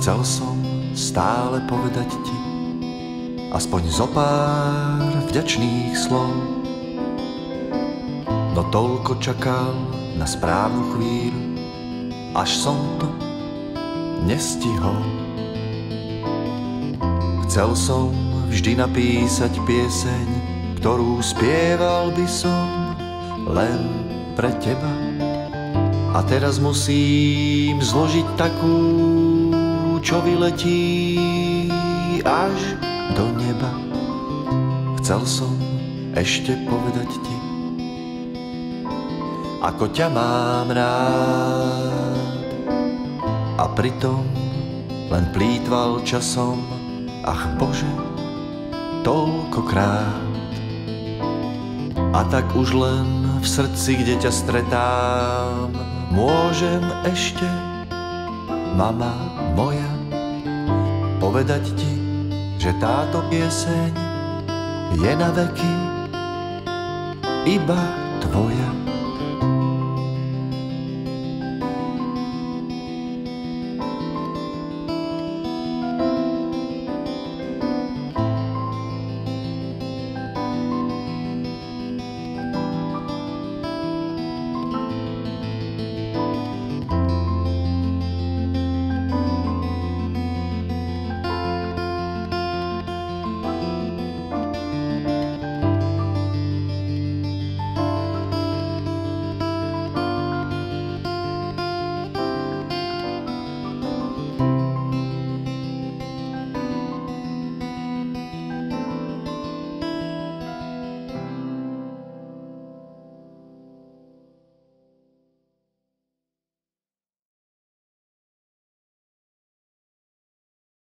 Chcel som stále povedať ti aspoň zo pár vďačných slov, no toľko čakal na správnu chvíľu, až som to nestihol. Chcel som vždy napísať pieseň, ktorú spieval by som len pre teba. A teraz musím zložiť takú, čo vyletí až do neba. Chcel som ešte povedať ti, ako ťa mám rád, a pritom len plýtval časom. Ach Bože, toľkokrát. A tak už len v srdci, kde ťa stretám, môžem ešte, mama moja, povedať ti, že táto pieseň je na veky iba tvoja.